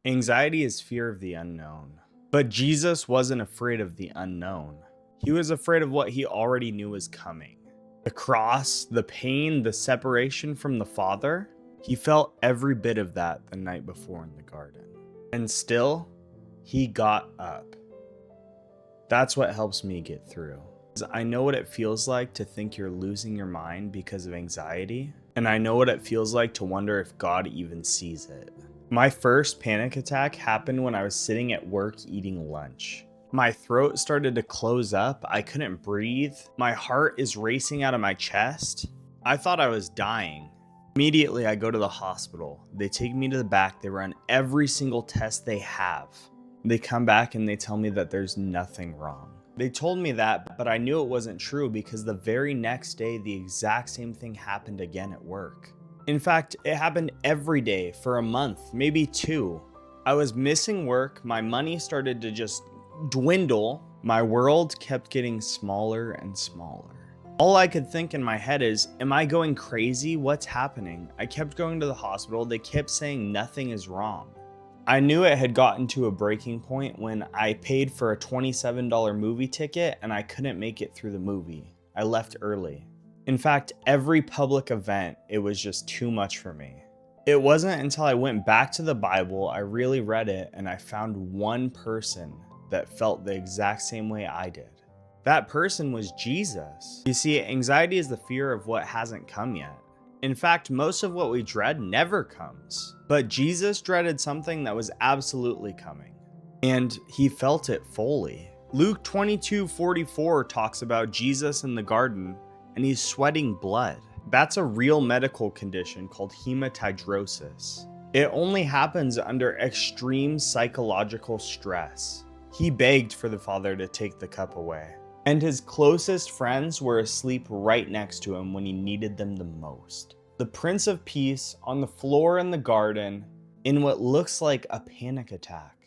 Anxiety is fear of the unknown. But Jesus wasn't afraid of the unknown. He was afraid of what he already knew was coming. The cross, the pain, the separation from the Father. He felt every bit of that the night before in the garden. And still, he got up. That's what helps me get through. I know what it feels like to think you're losing your mind because of anxiety, and I know what it feels like to wonder if God even sees it. My first panic attack happened when I was sitting at work eating lunch. My throat started to close up, I couldn't breathe, my heart is racing out of my chest. I thought I was dying. Immediately I go to the hospital. They take me to the back, they run every single test they have. They come back and they tell me that there's nothing wrong. They told me that, but I knew it wasn't true because the very next day, the exact same thing happened again at work. In fact, it happened every day for a month, maybe two. I was missing work, my money started to just dwindle, my world kept getting smaller and smaller. All I could think in my head is, am I going crazy? What's happening? I kept going to the hospital, they kept saying nothing is wrong. I knew it had gotten to a breaking point when I paid for a $27 movie ticket and I couldn't make it through the movie. I left early. In fact, every public event, it was just too much for me. It wasn't until I went back to the Bible, I really read it, and I found one person that felt the exact same way I did. That person was Jesus. You see, anxiety is the fear of what hasn't come yet. In fact, most of what we dread never comes. But Jesus dreaded something that was absolutely coming. And he felt it fully. Luke 22:44 talks about Jesus in the garden and he's sweating blood. That's a real medical condition called hematidrosis. It only happens under extreme psychological stress. He begged for the Father to take the cup away. And his closest friends were asleep right next to him when he needed them the most. The Prince of Peace on the floor in the garden in what looks like a panic attack.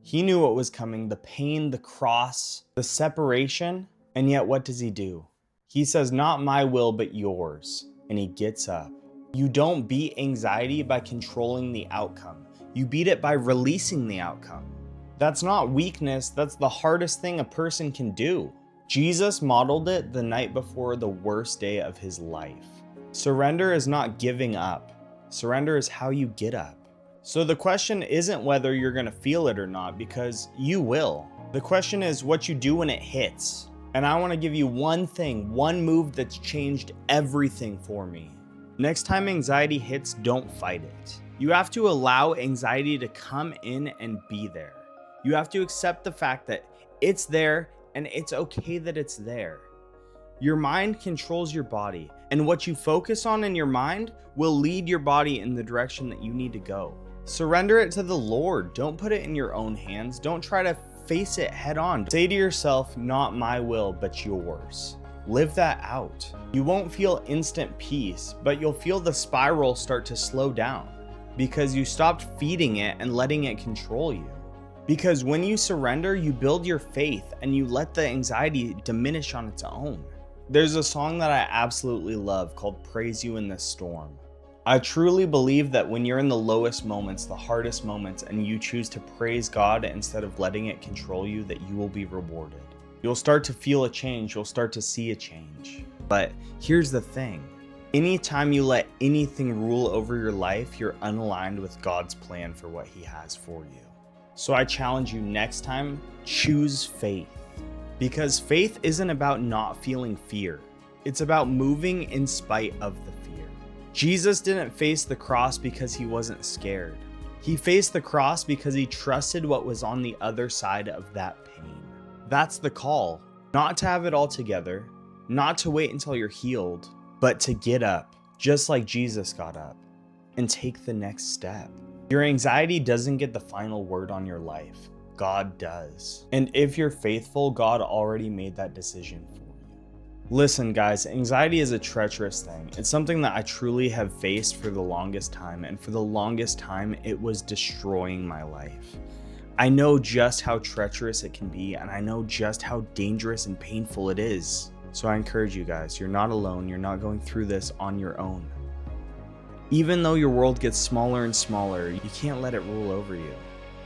He knew what was coming, the pain, the cross, the separation, and yet what does he do? He says, "Not my will, but yours," and he gets up. You don't beat anxiety by controlling the outcome. You beat it by releasing the outcome. That's not weakness, that's the hardest thing a person can do. Jesus modeled it the night before the worst day of his life. Surrender is not giving up. Surrender is how you get up. So the question isn't whether you're going to feel it or not, because you will. The question is what you do when it hits. And I want to give you one thing, one move that's changed everything for me. Next time anxiety hits, don't fight it. You have to allow anxiety to come in and be there. You have to accept the fact that it's there and it's okay that it's there. Your mind controls your body, and what you focus on in your mind will lead your body in the direction that you need to go. Surrender it to the Lord. Don't put it in your own hands. Don't try to face it head on. Say to yourself, "Not my will, but yours." Live that out. You won't feel instant peace, but you'll feel the spiral start to slow down because you stopped feeding it and letting it control you. Because when you surrender, you build your faith and you let the anxiety diminish on its own. There's a song that I absolutely love called "Praise You in the Storm." I truly believe that when you're in the lowest moments, the hardest moments, and you choose to praise God instead of letting it control you, that you will be rewarded. You'll start to feel a change, you'll start to see a change. But here's the thing. Anytime you let anything rule over your life, you're unaligned with God's plan for what he has for you. So I challenge you next time, choose faith. Because faith isn't about not feeling fear. It's about moving in spite of the fear. Jesus didn't face the cross because he wasn't scared. He faced the cross because he trusted what was on the other side of that pain. That's the call. Not to have it all together, not to wait until you're healed, but to get up, just like Jesus got up, and take the next step. Your anxiety doesn't get the final word on your life. God does. And if you're faithful, God already made that decision for you. Listen, guys, anxiety is a treacherous thing. It's something that I truly have faced for the longest time, and for the longest time, it was destroying my life. I know just how treacherous it can be, and I know just how dangerous and painful it is. So I encourage you guys, you're not alone. You're not going through this on your own. Even though your world gets smaller and smaller, you can't let it rule over you.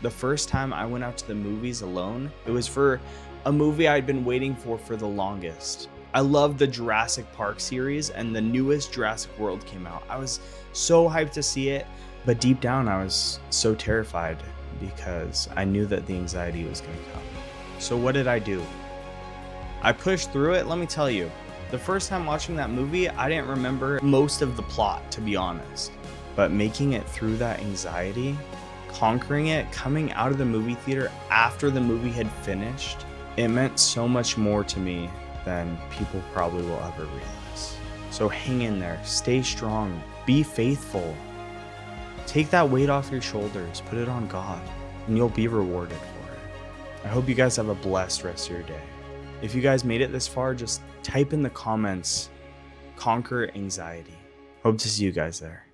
The first time I went out to the movies alone, it was for a movie I'd been waiting for the longest. I love the Jurassic Park series, and the newest Jurassic World came out. I was so hyped to see it, but deep down I was so terrified because I knew that the anxiety was going to come. So what did I do? I pushed through it. Let me tell you, the first time watching that movie, I didn't remember most of the plot, to be honest. But making it through that anxiety, conquering it, coming out of the movie theater after the movie had finished, it meant so much more to me than people probably will ever realize. So hang in there, stay strong, be faithful. Take that weight off your shoulders, put it on God, and you'll be rewarded for it. I hope you guys have a blessed rest of your day. If you guys made it this far, just type in the comments, conquer anxiety. Hope to see you guys there.